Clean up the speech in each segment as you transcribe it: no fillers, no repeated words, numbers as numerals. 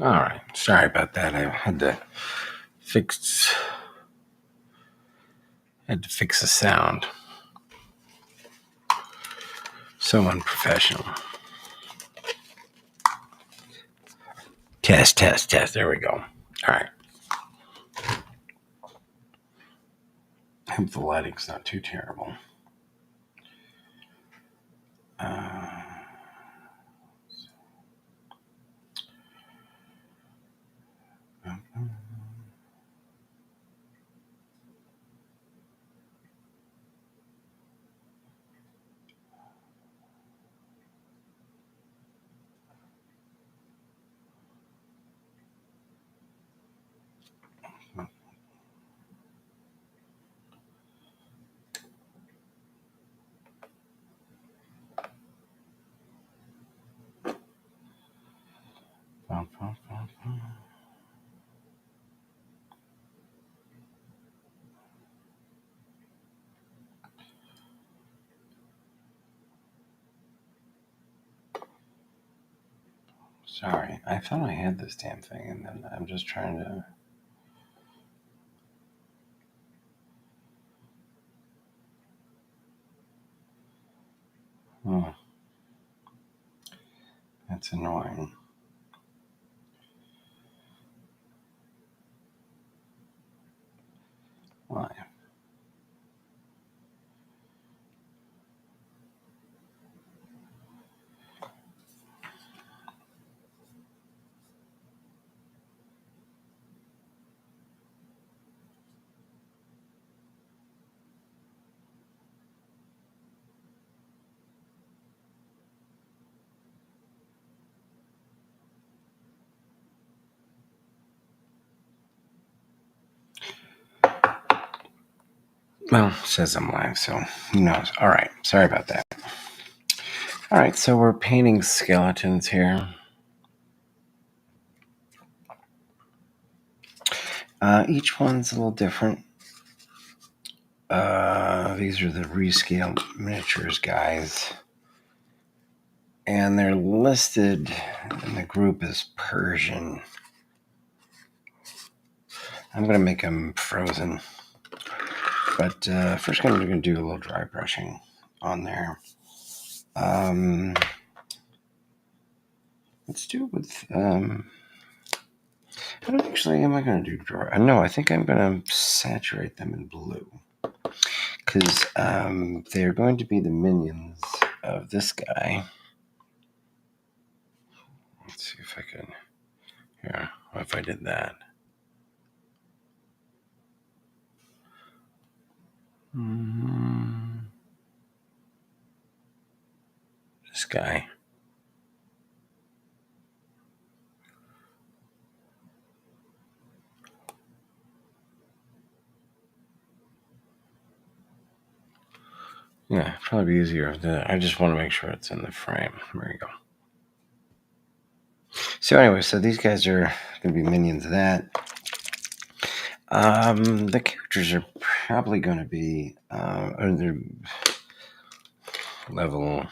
All right. Sorry about that. I had to fix the sound. So unprofessional. Test. There we go. All right. I hope the lighting's not too terrible. Sorry, I thought I had this damn thing, and then I'm just trying to. Oh, that's annoying. Why? Well, it says I'm live, so who knows? All right, sorry about that. All right, so we're painting skeletons here. Each one's a little different. These are the rescaled miniatures, guys. And they're listed in the group as Persian. I'm going to make them frozen. But first I'm going to do a little dry brushing on there. Let's do it with... I don't actually... Am I going to do dry? No, I think I'm going to saturate them in blue. Because they're going to be the minions of this guy. Let's see if I can... Here, what if I did that? This guy. Yeah, probably be easier. I just want to make sure it's in the frame. There you go. So anyway, so these guys are going to be minions of that. The characters are probably going to be they're level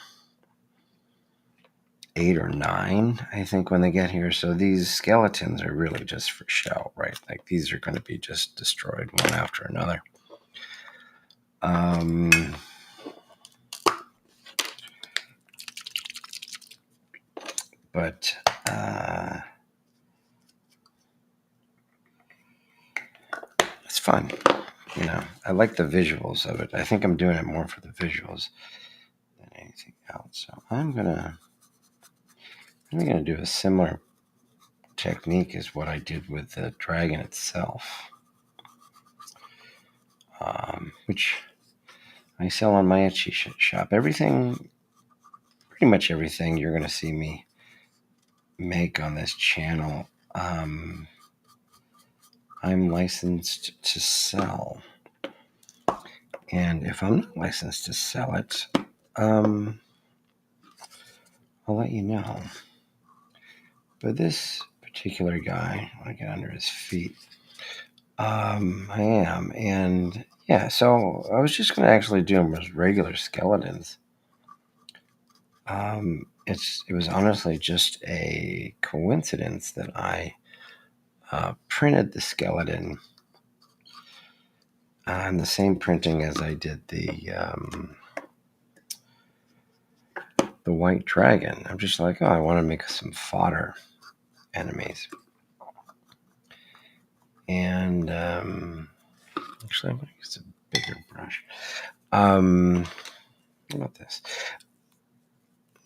8 or 9, I think, when they get here. So these skeletons are really just for show, right? Like these are going to be just destroyed one after another. But it's fun. You know, I like the visuals of it. I think I'm doing it more for the visuals than anything else. So I'm gonna do a similar technique as what I did with the dragon itself, which I sell on my Etsy shop. Pretty much everything you're gonna see me make on this channel, I'm licensed to sell. And if I'm not licensed to sell it, I'll let you know. But this particular guy, I want to get under his feet. I am. And yeah, so I was just going to actually do them as regular skeletons. it was honestly just a coincidence that I printed the skeleton on the same printing as I did the white dragon. I'm just like, oh, I want to make some fodder enemies. And actually, I'm going to use a bigger brush. How about this?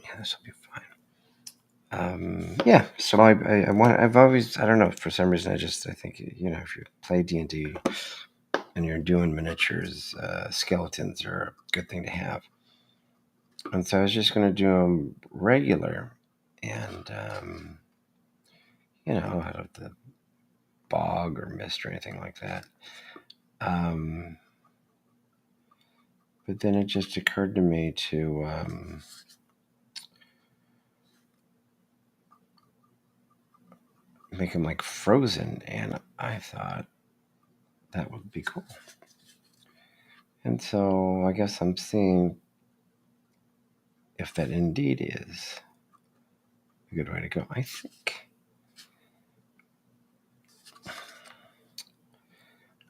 Yeah, this will be fine. Yeah, so I want. I've always, I don't know, for some reason, I think, you know, if you play D&D and you're doing miniatures, skeletons are a good thing to have. And so I was just going to do them regular, and you know, out of the bog or mist or anything like that. But then it just occurred to me to make them like frozen, and I thought that would be cool. And so I guess I'm seeing if that indeed is a good way to go. I think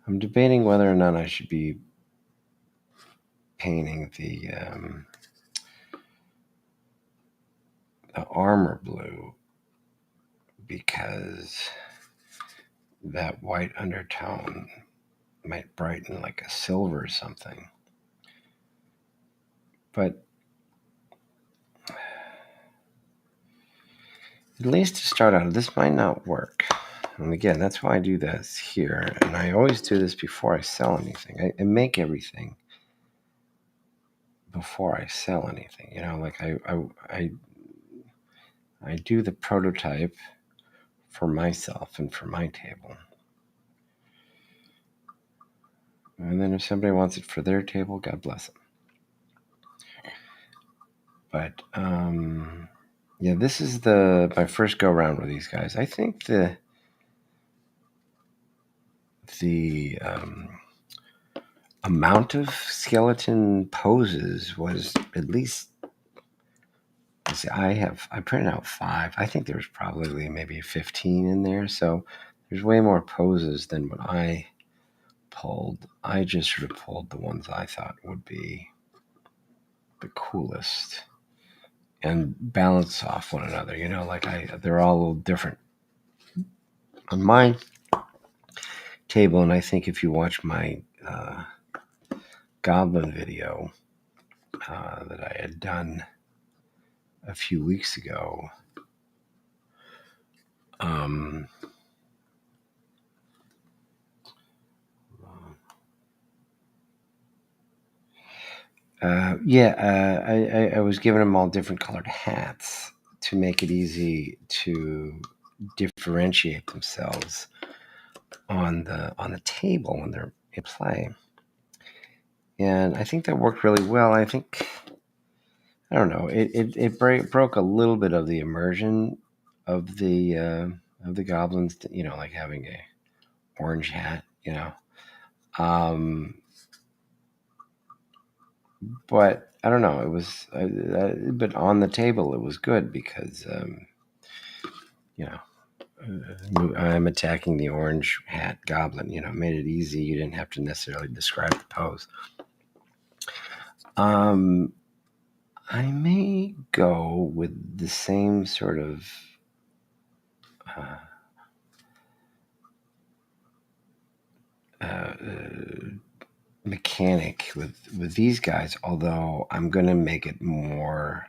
I'm debating whether or not I should be painting the armor blue, because that white undertone might brighten like a silver or something. But at least to start out, this might not work. And again, that's why I do this here. And I always do this before I sell anything. I make everything before I sell anything. You know, like I do the prototype for myself and for my table. And then if somebody wants it for their table, God bless them. But yeah, this is my first go around with these guys. I think the amount of skeleton poses was at least. See, I printed out 5. I think there's probably maybe 15 in there. So there's way more poses than what I pulled. I just sort of pulled the ones I thought would be the coolest and balance off one another. You know, like they're all a little different. On my table, and I think if you watch my goblin video that I had done a few weeks ago, I was giving them all different colored hats to make it easy to differentiate themselves on the table when they're in play. And I think that worked really well. I think, I don't know, it broke a little bit of the immersion of the goblins, you know, like having a orange hat, you know. But I don't know, it was, but on the table it was good because, you know, I'm attacking the orange hat goblin. You know, it made it easy. You didn't have to necessarily describe the pose. I may go with the same sort of mechanic with these guys, although I'm going to make it more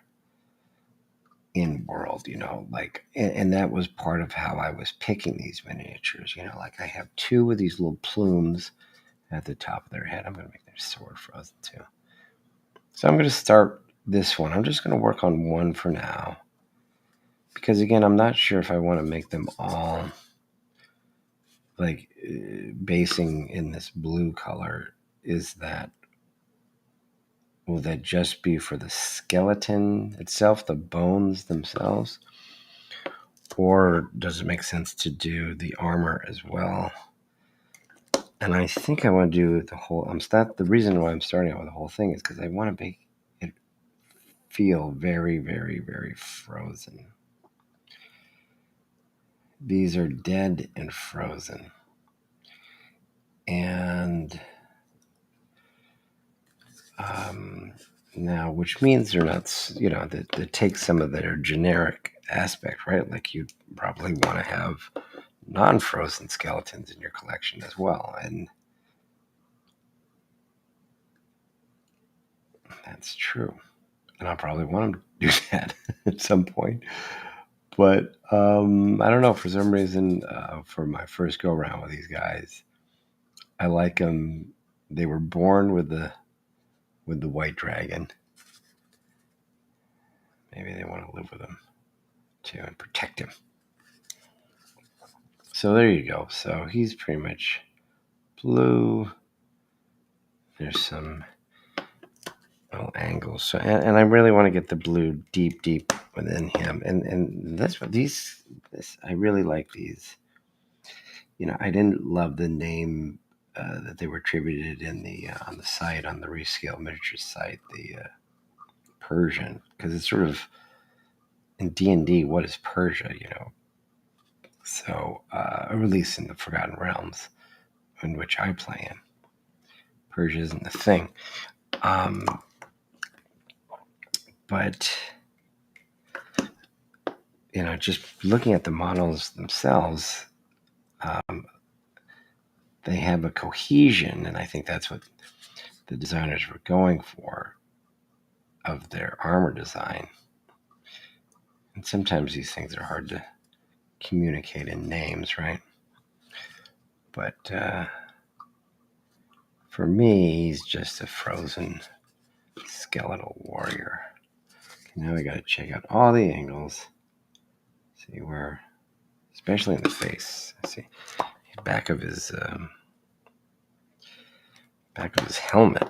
in world, you know, like, and that was part of how I was picking these miniatures. You know, like I have 2 of these little plumes at the top of their head. I'm going to make their sword frozen too. So I'm going to start this one. I'm just going to work on one for now. Because again, I'm not sure if I want to make them all like basing in this blue color. Will that just be for the skeleton itself, the bones themselves? Or does it make sense to do the armor as well? And I think I want to do the whole, the reason why I'm starting out with the whole thing is because I want to make it feel very, very, very frozen. These are dead and frozen. And now, which means they're not, that takes some of their generic aspect, right? Like you probably want to have non-frozen skeletons in your collection as well. And that's true. And I'll probably want to do that at some point. But I don't know. For some reason, for my first go around with these guys, I like them. They were born with the white dragon. Maybe they want to live with him too and protect him. So there you go. So he's pretty much blue. There's some little angles. So and I really want to get the blue deep within him. And that's what this I really like these. I didn't love the name that they were attributed in the on the site, on the Rescale Miniatures site, the Persian, because it's sort of in D&D, what is Persia, So, or at least in the Forgotten Realms, in which I play in, Persia isn't the thing. But, just looking at the models themselves, they have a cohesion, and I think that's what the designers were going for of their armor design. And sometimes these things are hard to communicate in names, right? But for me, he's just a frozen skeletal warrior. Okay, now we got to check out all the angles. See where, especially in the face. See, back of his helmet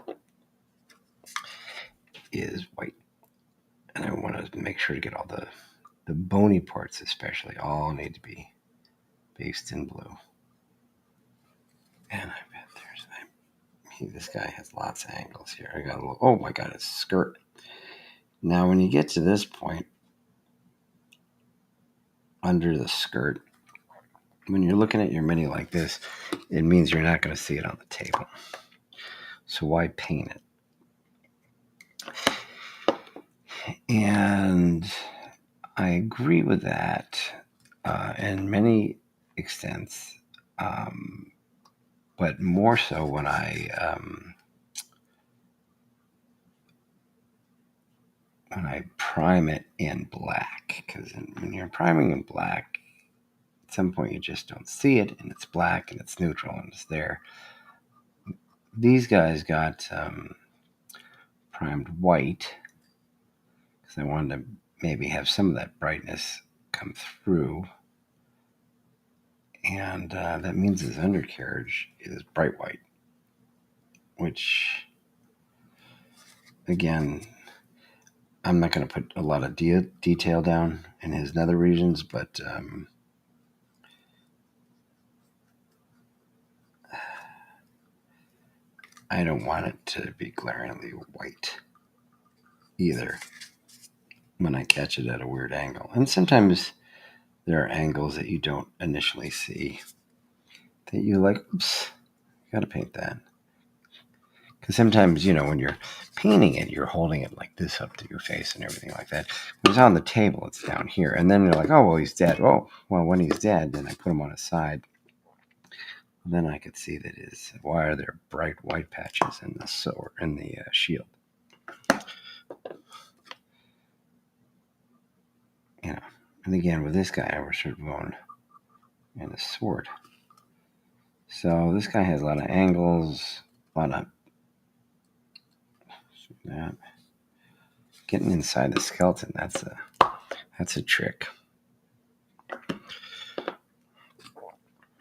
is white, and I want to make sure to get all the bony parts, especially, all need to be based in blue. And I bet this guy has lots of angles here. I got a little. Oh my God, his skirt. Now, when you get to this point, under the skirt, when you're looking at your mini like this, it means you're not going to see it on the table. So why paint it? And I agree with that in many extents, but more so when I prime it in black, because when you're priming in black, at some point you just don't see it, and it's black and it's neutral and it's there. These guys got primed white because I wanted to maybe have some of that brightness come through, and that means his undercarriage is bright white, which, again, I'm not going to put a lot of detail down in his nether regions, but I don't want it to be glaringly white either when I catch it at a weird angle. And sometimes there are angles that you don't initially see that you like, oops, got to paint that. Because sometimes, when you're painting it, you're holding it like this up to your face and everything like that. When it's on the table, it's down here. And then you're like, oh, well, he's dead. Oh, well, when he's dead, then I put him on his side. Then I could see that why are there bright white patches in the sword, in the shield? And again, with this guy, we're sort of going in the sword. So this guy has a lot of angles, a lot of that. Getting inside the skeleton, that's a trick.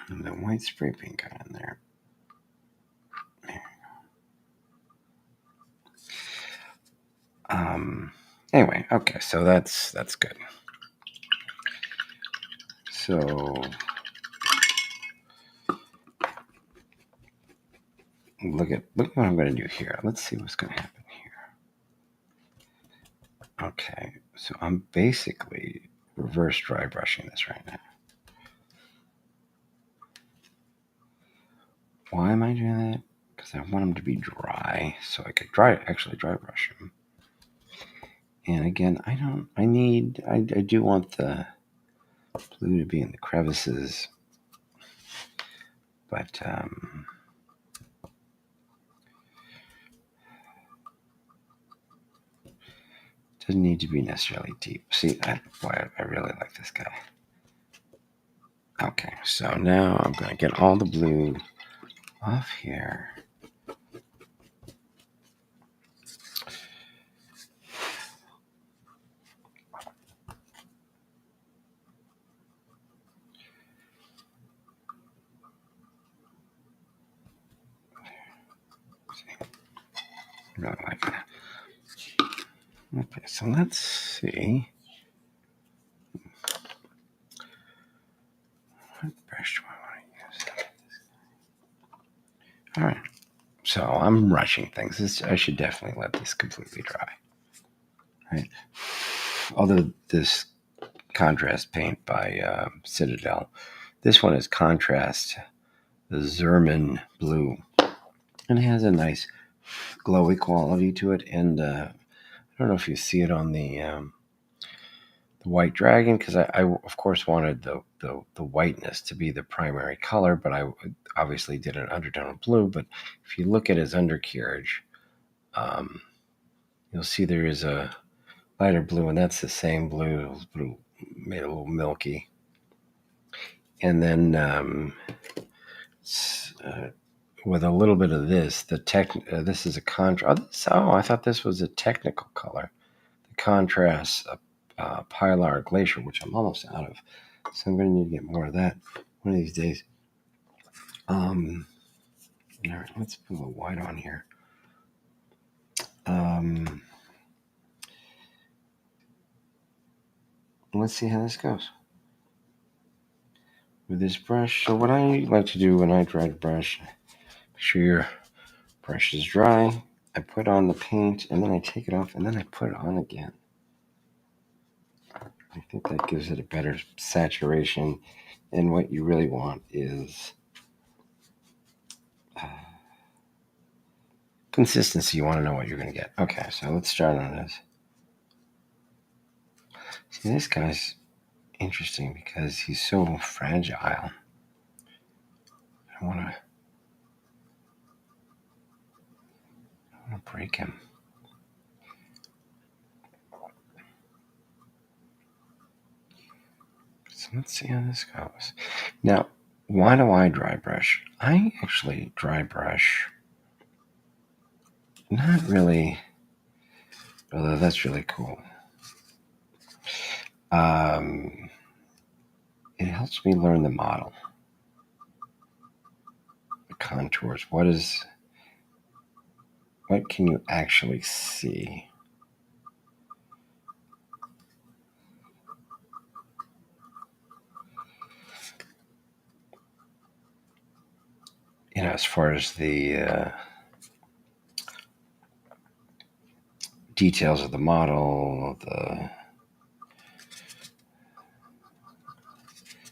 And the white spray paint got in there. There you go. Anyway, okay, so that's good. So look what I'm going to do here. Let's see what's going to happen here. Okay, so I'm basically reverse dry brushing this right now. Why am I doing that? Because I want them to be dry, so I could actually dry brush them. And again, I do want the blue to be in the crevices, but doesn't need to be necessarily deep. See, I really like this guy. Okay, so now I'm going to get all the blue off here. Really like that. Okay, so let's see. What brush do I want to use? All right. So I'm rushing things. I should definitely let this completely dry. Right. Although this contrast paint by Citadel, this one is contrast, the Zerman blue, and it has a nice glowy quality to it. And I don't know if you see it on the white dragon, because I of course wanted the whiteness to be the primary color, but I obviously did an undertone of blue. But if you look at his undercarriage, you'll see there is a lighter blue, and that's the same blue made a little milky. And then with a little bit of this, this is a contrast. Oh, I thought this was a technical color. The contrast Pilar Glacier, which I'm almost out of. So I'm going to need to get more of that one of these days. All right, let's put a little white on here. Let's see how this goes with this brush. So what I like to do when I dry brush, make sure your brush is dry. I put on the paint, and then I take it off, and then I put it on again. I think that gives it a better saturation. And what you really want is consistency. You want to know what you're going to get. Okay, so let's start on this. See, this guy's interesting because he's so fragile. I want to break him. So let's see how this goes. Now, why do I dry brush? I actually dry brush. Not really, although that's really cool. It helps me learn the model, the contours. What can you actually see? As far as the details of the model, the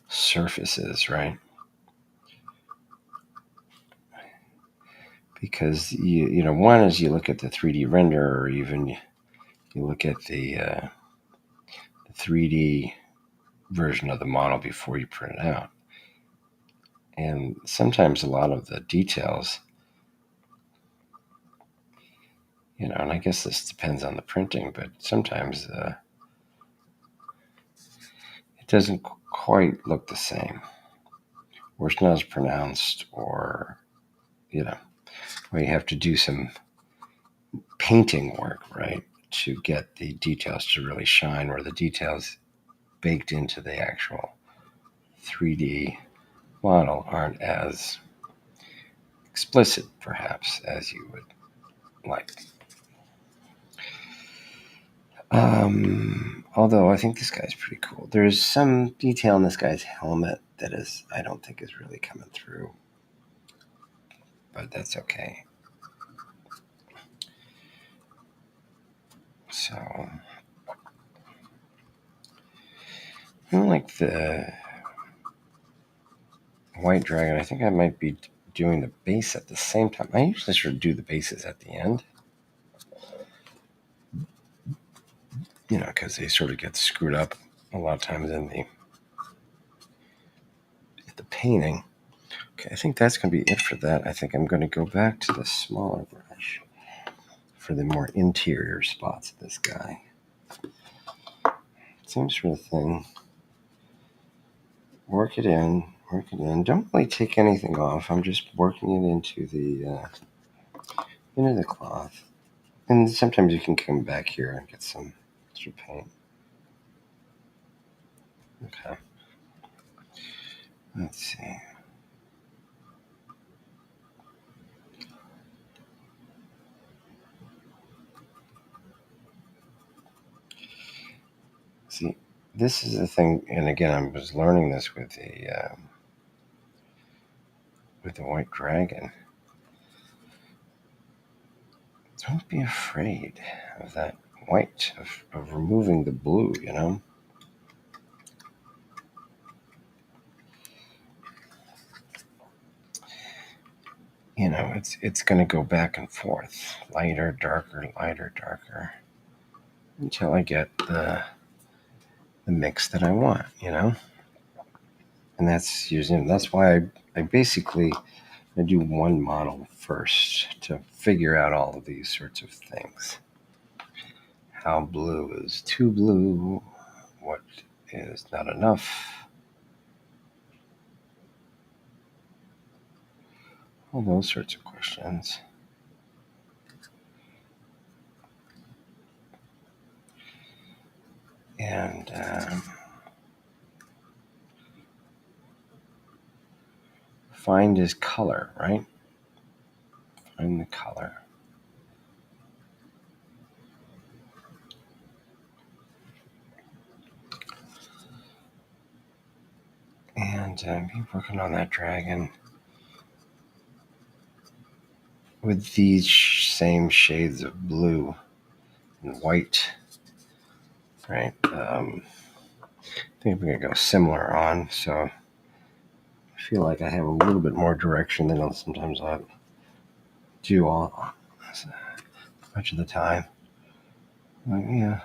surfaces, right? Because one is you look at the 3D render, or even you look at the 3D version of the model before you print it out. And sometimes a lot of the details, and I guess this depends on the printing, but sometimes it doesn't quite look the same, or it's not as pronounced, or, where you have to do some painting work, right, to get the details to really shine, or the details baked into the actual 3D model aren't as explicit, perhaps, as you would like. Although I think this guy's pretty cool. There's some detail in this guy's helmet that I don't think is really coming through, but that's okay. So I don't like the white dragon. I think I might be doing the base at the same time. I usually sort of do the bases at the end, because they sort of get screwed up a lot of times in the painting. Okay, I think that's going to be it for that. I think I'm going to go back to the smaller brush for the more interior spots of this guy. Same sort of thing. Work it in. Don't really take anything off. I'm just working it into the cloth. And sometimes you can come back here and get some extra paint. Okay. Let's see. See, this is the thing, and again, I was learning this with the white dragon. Don't be afraid of that white, of removing the blue, it's going to go back and forth, lighter, darker, until I get the mix that I want, and that's why I basically I do one model first to figure out all of these sorts of things. How blue is too blue? What is not enough? All those sorts of questions. And find his color, right? Find the color. And be working on that dragon with these same shades of blue and white, right? I think we're going to go similar on, so I feel like I have a little bit more direction than sometimes I do all much of the time. Yeah.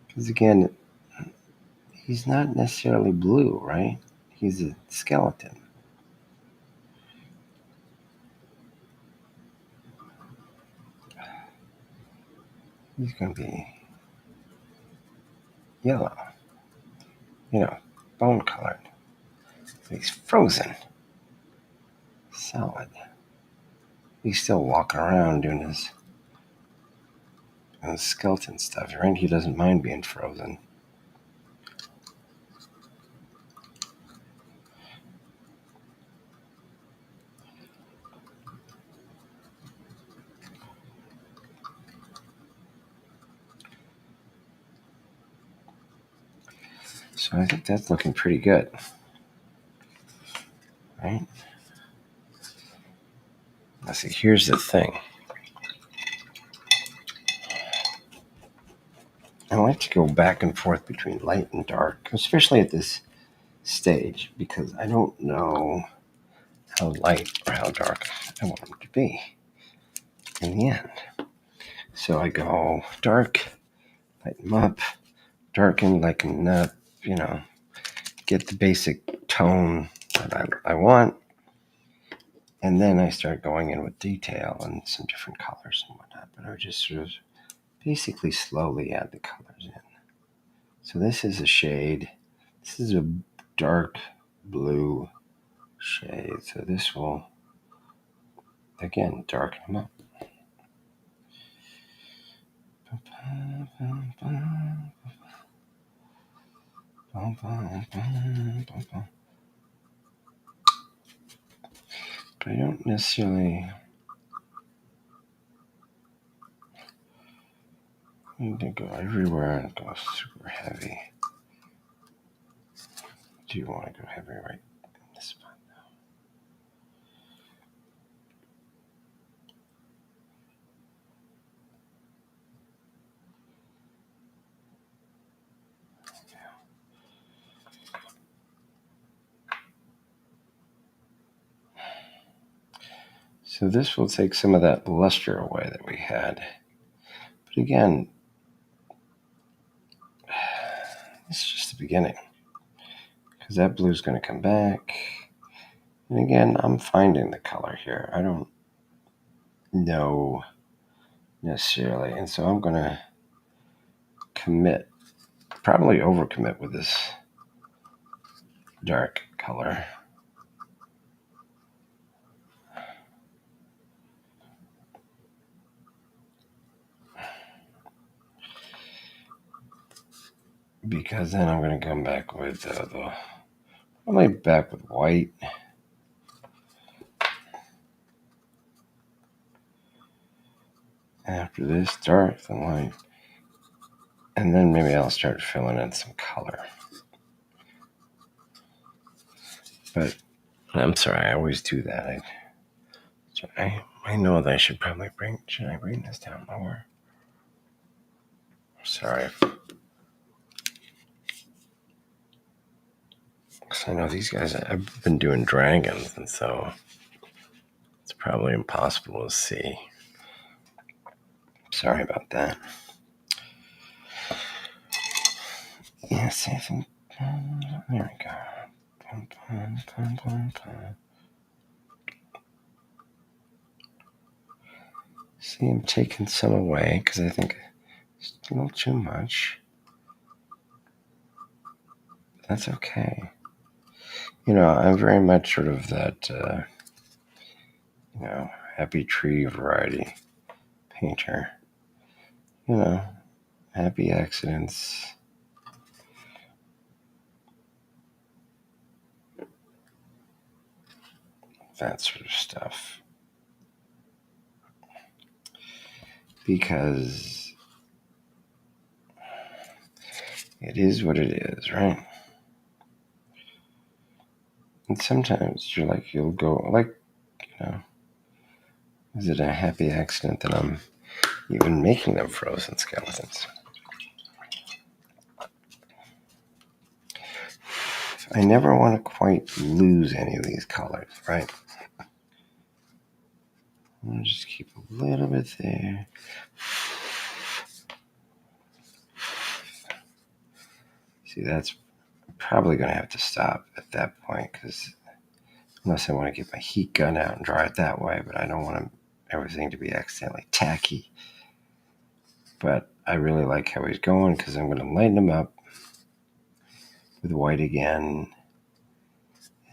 Because again, he's not necessarily blue, right? He's a skeleton. He's going to be yellow, bone colored. He's frozen, solid. He's still walking around doing his skeleton stuff, right? He doesn't mind being frozen. So I think that's looking pretty good, right? Let's see, here's the thing. I like to go back and forth between light and dark, especially at this stage, because I don't know how light or how dark I want them to be in the end. So I go dark, lighten them up, darken, lighten up, get the basic tone that I want. And then I start going in with detail and some different colors and whatnot. But I would just sort of basically slowly add the colors in. So this is a shade. This is a dark blue shade. So this will, again, darken them up. But I don't necessarily need to go everywhere and go super heavy. Do you want to go heavy right in this spot now? So this will take some of that luster away that we had. But again, it's just the beginning. Because that blue is going to come back. And again, I'm finding the color here. I don't know necessarily. And so I'm going to commit, probably overcommit with this dark color. Because then I'm going to come back with probably back with white. After this, dark, then light. And then maybe I'll start filling in some color. But I'm sorry, I always do that. I know that I should probably should I bring this down lower? Sorry. Because I know these guys, I've been doing dragons, and so it's probably impossible to see. Sorry about that. Yes, I think. There we go. See, I'm taking some away because I think it's a little too much. That's okay. You know, I'm very much sort of that, happy tree variety painter. You know, happy accidents. That sort of stuff. Because it is what it is, right? And sometimes you'll go like, is it a happy accident that I'm even making them frozen skeletons? I never want to quite lose any of these colors, right? I'll just keep a little bit there. See, that's probably going to have to stop at that point because unless I want to get my heat gun out and dry it that way, but I don't want everything to be accidentally tacky. But I really like how he's going because I'm going to lighten him up with white again.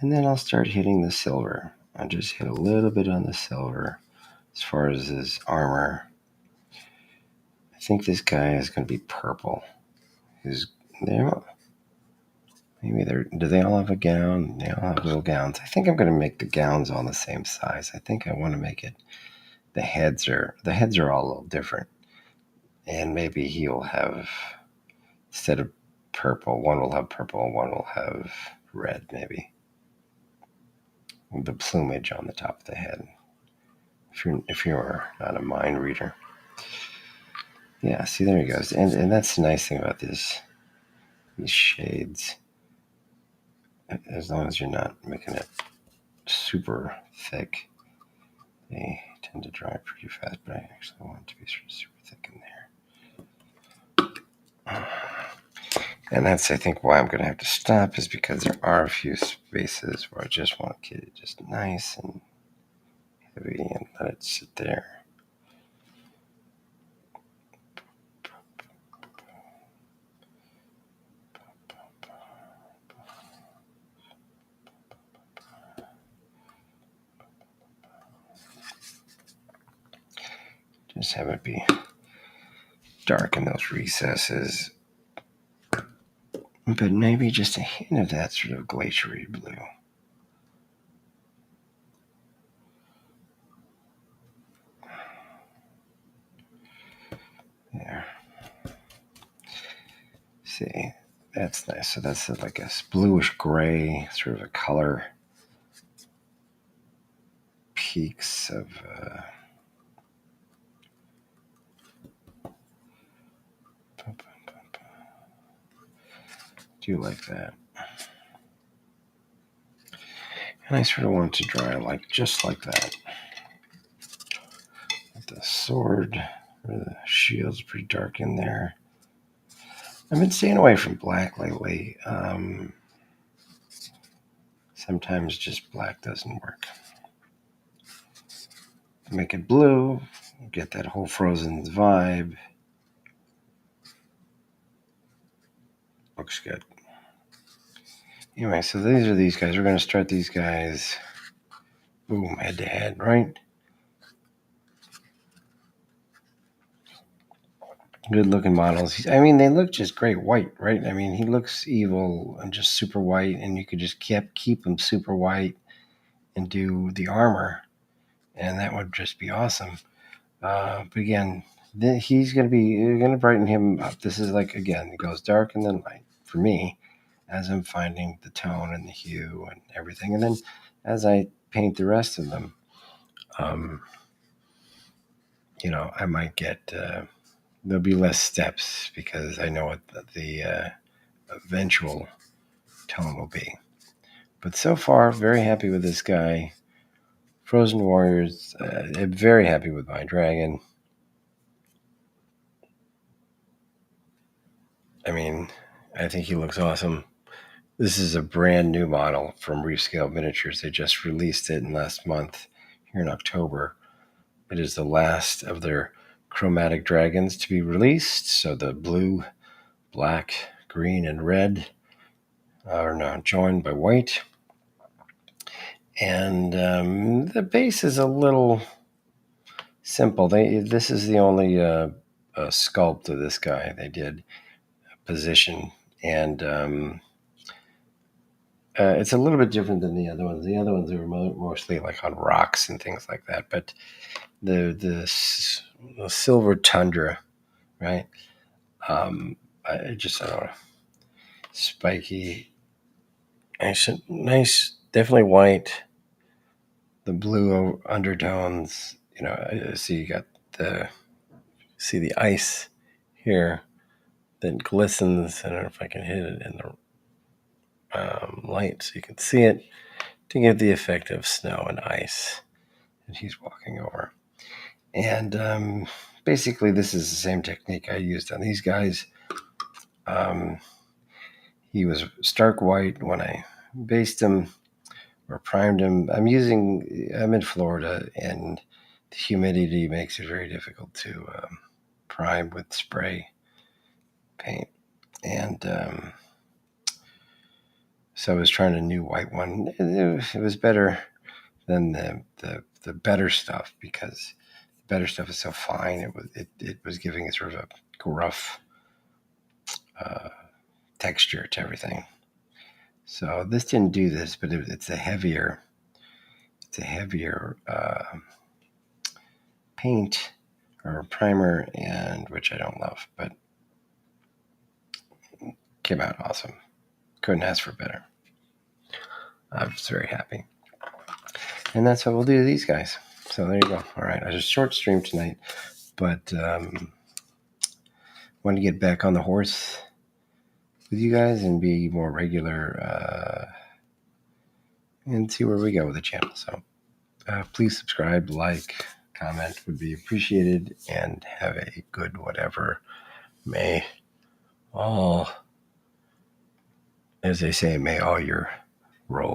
And then I'll start hitting the silver. I'll just hit a little bit on the silver as far as his armor. I think this guy is going to be purple. Do they all have a gown? They all have little gowns. I think I'm going to make the gowns all the same size. I think I want to make it. The heads are all a little different. And maybe he'll have, instead of purple, one will have purple, one will have red, maybe. The plumage on the top of the head. If you're not a mind reader. Yeah, see, there he goes. And that's the nice thing about these shades. As long as you're not making it super thick, they tend to dry pretty fast, but I actually want it to be sort of super thick in there. And that's, I think, why I'm going to have to stop is because there are a few spaces where I just want to get it just nice and heavy and let it sit there. Just have it be dark in those recesses. But maybe just a hint of that sort of glaciery blue. There. See, that's nice. So that's like a bluish gray, sort of a color. Peaks of do like that. And I sort of want it to dry just like that. the sword or the shield's pretty dark in there. I've been staying away from black lately. Sometimes just black doesn't work. Make it blue, get that whole Frozen vibe. Looks good. Anyway, so these are these guys. We're going to start these guys. Boom, head to head, right? Good looking models. I mean, they look just great white, right? I mean, he looks evil and just super white, and you could just keep him super white and do the armor, and that would just be awesome. But again, he's going to be, you're going to brighten him up. This is like, again, it goes dark and then light for me as I'm finding the tone and the hue and everything. And then as I paint the rest of them, I might get, there'll be less steps because I know what the eventual tone will be. But so far, very happy with this guy. Frozen Warriors, I'm very happy with my dragon. I mean, I think he looks awesome. This is a brand new model from Rescale Miniatures. They just released it in last month, here in October. It is the last of their chromatic dragons to be released. So the blue, black, green, and red are now joined by white. And the base is a little simple. This is the only sculpt of this guy they did, position. And it's a little bit different than the other ones. The other ones were mostly like on rocks and things like that. But the silver tundra, right? I don't know, spiky, nice, definitely white. The blue undertones. So you got the ice here that glistens. I don't know if I can hit it in the light so you can see it, to give the effect of snow and ice that he's walking over. And basically, this is the same technique I used on these guys. He was stark white when I based him or primed him. I'm in Florida, and the humidity makes it very difficult to prime with spray paint. And so I was trying a new white one. It was better than the better stuff, because the better stuff is so fine. It was giving it sort of a gruff texture to everything. So this didn't do this, but it's a heavier paint or primer, and which I don't love, but came out awesome. Couldn't ask for better. I was very happy. And that's what we'll do to these guys. So there you go. All right, I just short stream tonight, but want to get back on the horse with you guys and be more regular and see where we go with the channel. So please subscribe, like, comment would be appreciated, and have a good whatever may all, as they say, may all your roll